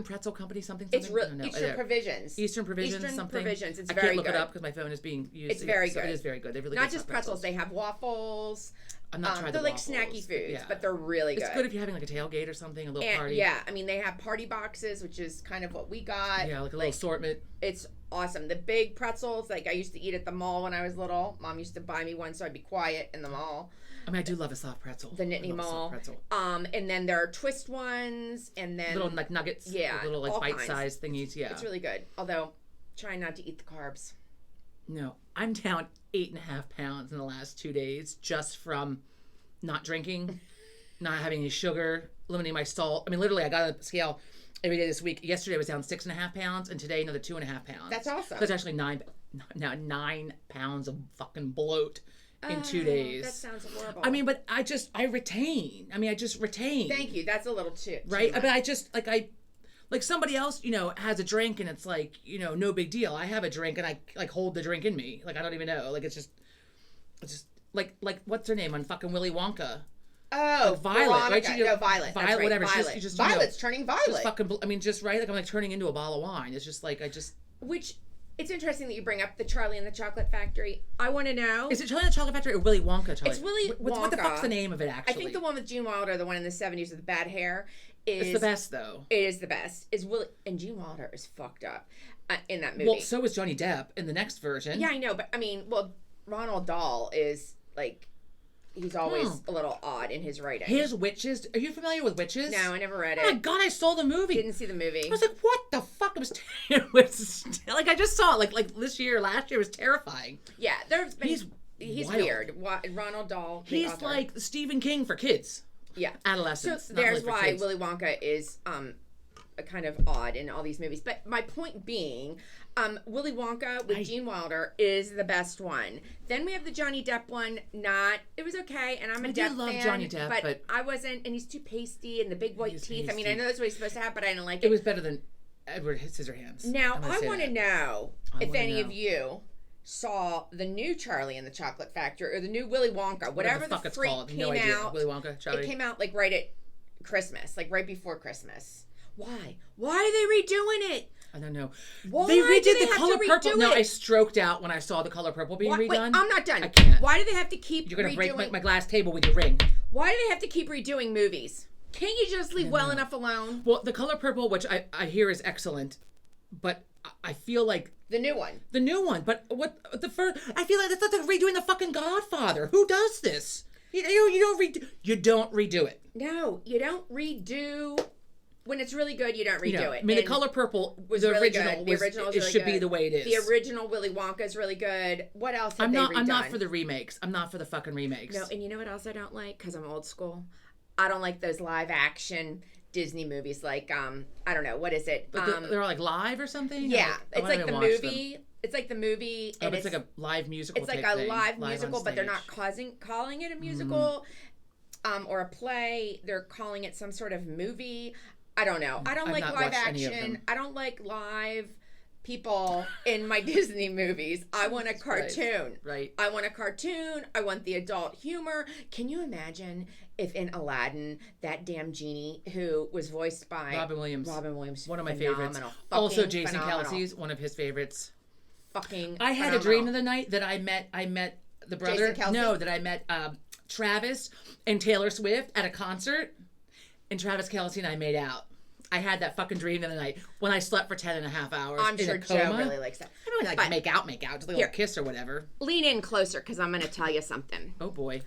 Pretzel Company something.
It's Eastern Provisions.
Eastern Provisions.
Eastern Provisions. It's
I
very
can't look
good.
it up because my phone is being used.
It's very good.
It is very good. They really
not just pretzels. They have waffles.
I'm not trying.
They're like snacky foods, but they're really good.
It's good if you're having like a tailgate or something, a little party.
Yeah, I mean they have party boxes, which is kind of what we got.
Yeah, like a little assortment.
It's awesome. The big pretzels, like I used to eat at the mall when I was little. Mom used to buy me one so I'd be quiet in the mall.
I mean, I do love a soft pretzel.
The Nittany Mall. And then there are twist ones, and then
little like nuggets.
Yeah,
little like bite-sized thingies. Yeah,
it's really good. Although, try not to eat the carbs.
No, I'm down 8.5 pounds in the last 2 days just from not drinking, not having any sugar, limiting my salt. I mean, literally, I got on the scale every day this week. Yesterday I was down 6.5 pounds, and today another 2.5 pounds.
That's awesome.
That's actually 9 pounds of fucking bloat in 2 days.
That sounds horrible.
I mean, but I retain. I just retain.
Thank you. That's a little too
right.
Much.
But I just like somebody else, has a drink and it's like, no big deal. I have a drink and I like hold the drink in me. Like I don't even know. Like it's just like what's her name on fucking Willy Wonka?
Oh,
like Violet, right?
Violet.
Violet,
right.
whatever.
Violet.
She's just
Violet's turning violet.
Just fucking. I mean, just right. Like I'm like turning into a bottle of wine. It's just like
Which it's interesting that you bring up the Charlie and the Chocolate Factory. I want to know.
Is it Charlie and the Chocolate Factory or Willy Wonka?
It's Willy Wonka.
What the fuck's the name of it actually?
I think the one with Gene Wilder, the one in the 70s with the bad hair, is
it's the best though.
It is the best. Is Willy and Gene Wilder is fucked up in that movie.
Well, so is Johnny Depp in the next version.
Yeah, I know, but I mean, Ronald Dahl is like. He's always a little odd in his writing.
His Witches. Are you familiar with Witches?
No, I never read it.
Oh my god, I saw the movie.
Didn't see the movie.
I was like, what the fuck? It was like I just saw it like this year, last year was terrifying.
Yeah, there's been, he's
wild.
Weird. Ronald Dahl.
He's
author.
like Stephen King for kids.
Yeah,
adolescents.
So there's really why Willy Wonka is kind of odd in all these movies. But my point being, Willy Wonka with Gene Wilder is the best one. Then we have the Johnny Depp one. It was okay, and I'm a Depp
love
fan,
Johnny Depp, but
I wasn't. And he's too pasty, and the big white teeth.
Pasty.
I mean, I know that's what he's supposed to have, but I didn't like it.
It was better than Edward Scissorhands.
Now I want to know if any of you saw the new Charlie and the Chocolate Factory or the new Willy Wonka, whatever the freak
called.
came
No idea.
out.
Willy Wonka, Charlie.
It came out like right at Christmas, like right before Christmas. Why? Why are they redoing it?
I don't know.
Why
they redid the Color Purple.
It?
No, I stroked out when I saw the Color Purple being redone.
Wait, I'm not done.
I can't.
Why do they have to keep
You're going to break my glass table with your ring.
Why do they have to keep redoing movies? Can't you just leave well enough alone?
Well, the Color Purple, which I hear is excellent, but I feel like...
The new one.
The new one. But what the first... I feel like that's like redoing the fucking Godfather. Who does this? You don't redo it.
No, you don't redo... When it's really good, you don't redo it.
I mean, the Color Purple was the
really
original.
Good. The original was really
should
good.
be the way it is.
The original Willy Wonka is really good. What else have they redone?
I'm not for the remakes. I'm not for the fucking remakes.
No, and you know what else I don't like? Because I'm old school. I don't like those live action Disney movies. Like I don't know, what is it?
They're like live or something.
Yeah, it's like the movie. It's like the movie.
And it's like a live musical.
It's like a live musical, but they're not calling it a musical, or a play. They're calling it some sort of movie. I don't know. I don't like live action. I don't like live people in my Disney movies. I want a cartoon.
Right.
I want a cartoon. I want the adult humor. Can you imagine if in Aladdin, that damn genie who was voiced by
Robin Williams.
One
of my favorites. Also Jason Kelsey's one of his favorites.
I
had a dream of the night that I met the brother.
Jason Kelce?
No, that I met Travis and Taylor Swift at a concert. And Travis Kelce and I made out. I had that fucking dream the other night when I slept for 10.5 hours.
I'm sure Joe really likes that.
I don't really like make out, just like a little kiss or whatever.
Lean in closer because I'm going to tell you something.
Oh boy.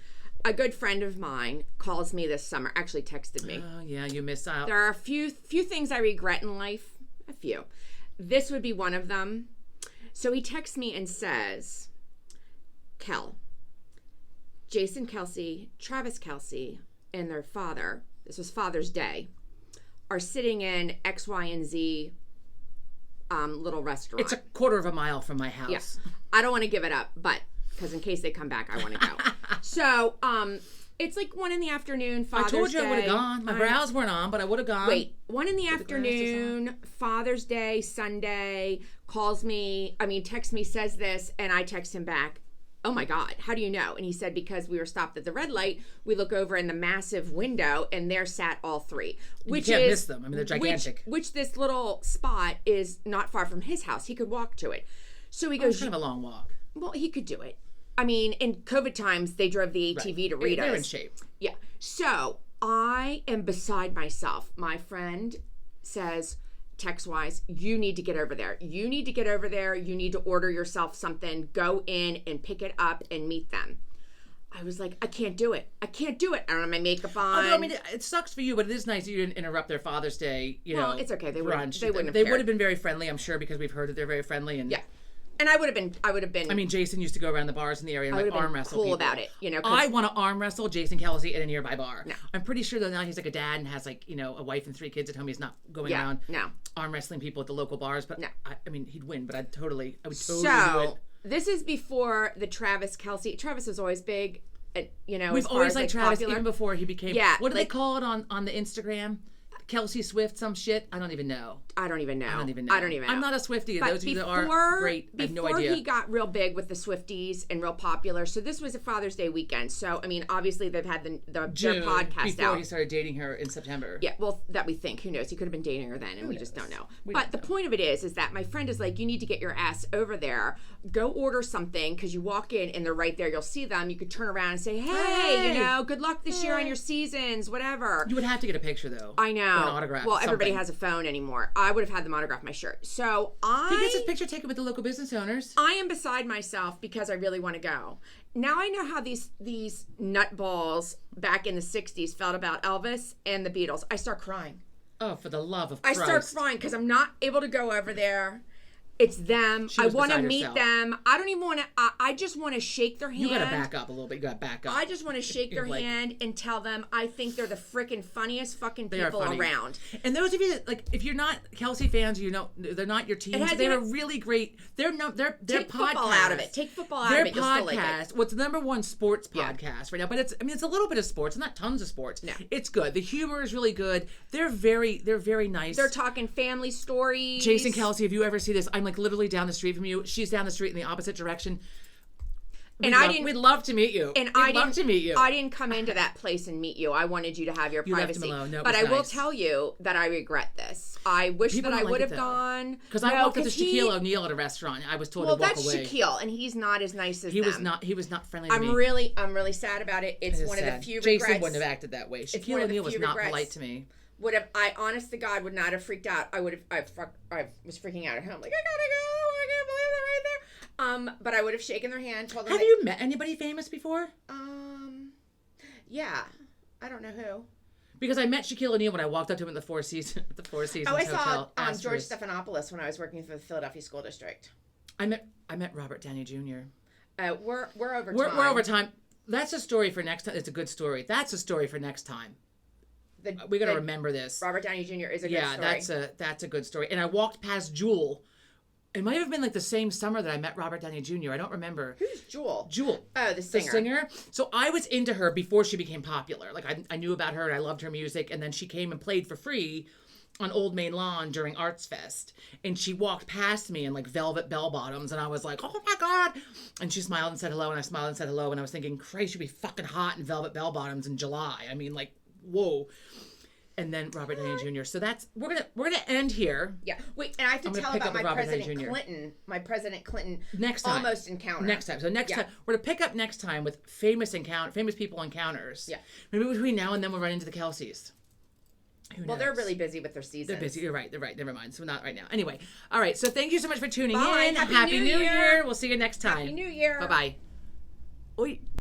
A good friend of mine calls me this summer, actually texted me.
Oh yeah, you missed out.
There are a few things I regret in life. A few. This would be one of them. So he texts me and says, Kel, Jason Kelce, Travis Kelce, and their father, this was Father's Day, are sitting in X, Y, and Z little restaurant.
It's a quarter of a mile from my house.
Yeah. I don't want to give it up, but because in case they come back, I want to go. So, it's like 1 PM, Father's Day.
I told you I would have gone. My brows weren't on, but I would have gone.
Wait, 1 PM, Father's Day, Sunday, texts me, says this, and I text him back, oh my God, how do you know? And he said, because we were stopped at the red light, we look over in the massive window, and there sat all three.
You can't miss them. I mean, they're gigantic.
Which this little spot is not far from his house. He could walk to it. So he goes...
It's kind of a long walk.
Well, he could do it. I mean, in COVID times, they drove the ATV to Rita's.
They're in shape.
Yeah. So I am beside myself. My friend says, text-wise, you need to get over there. You need to get over there. You need to order yourself something. Go in and pick it up and meet them. I was like, I can't do it. I can't do it. I don't have my makeup on.
Although, I mean, it sucks for you, but it is nice that you didn't interrupt their Father's Day,
well, it's okay. They wouldn't have
They would have been very friendly, I'm sure, because we've heard that they're very friendly. And
yeah. And I would have been.
I mean, Jason used to go around the bars in the area and like arm wrestle
cool
people.
about it, you know.
I want to arm wrestle Jason Kelsey at a nearby bar.
No.
I'm pretty sure that now he's like a dad and has like, you know, a wife and 3 kids at home. He's not going around arm wrestling people at the local bars. But I mean, he'd win, but I would totally do it.
This is before the Travis Kelsey. Travis was always big, you know.
We've always liked Travis
popular.
even before he became.
Yeah.
What do they call it on the Instagram? Kelsey Swift, some shit. I don't even know.
I don't even know.
I'm not a Swiftie.
But
those of you that are great. I have no idea.
Before he got real big with the Swifties and real popular, so this was a Father's Day weekend. So I mean, obviously they've had their podcast
before
out.
He started dating her in September.
Yeah, well, that we think. Who knows? He could have been dating her then, and we just don't know. But the point of it is that my friend is like, you need to get your ass over there. Go order something, because you walk in and they're right there. You'll see them. You could turn around and say, hey, you know, good luck this year on your seasons, whatever.
You would have to get a picture though.
I know.
Or an autograph.
Well, everybody has a phone anymore. I would have had them autograph my shirt. So
he gets his picture taken with the local business owners.
I am beside myself because I really want to go. Now I know how these nutballs back in the 60s felt about Elvis and the Beatles. I start crying.
Oh, for the love of Christ.
I start crying because I'm not able to go over there. It's them. I want to meet them. I don't even want to. I just want to shake their hand.
You got to back up a little bit. You got to back up.
I just want to shake their hand and tell them I think they're the freaking funniest fucking people around.
And those of you that, like, if you're not Kelsey fans, you know they're not your teams. They're really great. They're
take
podcast.
Football out of it. Take football out of it.
Their podcast. What's the #1 sports podcast right now? But it's a little bit of sports. It's not tons of sports.
No.
It's good. The humor is really good. They're very nice.
They're talking family stories.
Jason Kelsey, if you ever see this, I'm like literally down the street from you. She's down the street in the opposite direction. We'd love to meet you.
And I didn't come into that place and meet you. I wanted you to have your privacy.
Left him alone. No,
but I will tell you that I regret this. I wish that I would have gone.
Because I walked up to Shaquille O'Neal at a restaurant. I was told to walk away.
Well, that's Shaquille, and he's not as nice as
he
them.
He was not friendly to me.
I'm really sad about it. It's one of the few regrets.
Jason wouldn't have acted that way. Shaquille O'Neal was not polite to me.
I honest to God would not have freaked out. I was freaking out at home. Like, I gotta go. I can't believe they're right there. But I would have shaken their hand, told them.
Have you met anybody famous before?
Yeah. I don't know who.
Because I met Shaquille O'Neal when I walked up to him at the Four Seasons Hotel.
I saw George Stephanopoulos when I was working for the Philadelphia School District.
I met Robert Downey Jr.
We're over time.
We're over time. That's a story for next time. It's a good story. That's a story for next time. We got to remember this.
Robert Downey Jr. is a good story.
Yeah, that's a good story. And I walked past Jewel. It might have been like the same summer that I met Robert Downey Jr. I don't remember.
Who's Jewel?
Jewel.
Oh, the singer.
The singer. So I was into her before she became popular. Like I knew about her and I loved her music. And then she came and played for free on Old Main Lawn during Arts Fest. And she walked past me in like velvet bell bottoms. And I was like, oh my God. And she smiled and said hello. And I smiled and said hello. And I was thinking, Christ, you'd be fucking hot in velvet bell bottoms in July. I mean, like, whoa. And then Robert Downey Jr. So we're gonna end here.
Yeah. Wait, and I have to tell about my President Clinton. My President Clinton
next time.
Almost encounter.
Next time. So next time we're gonna pick up next time with famous people encounters. Yeah. Maybe between now and then we'll run into the Kelseys. Who knows?
Well, they're really busy with their seasons.
They're busy. You're right. They're right. Never mind. So not right now. Anyway. All right. So thank you so much for tuning
in.
Happy New Year. We'll see you next time.
Happy New Year.
Bye bye.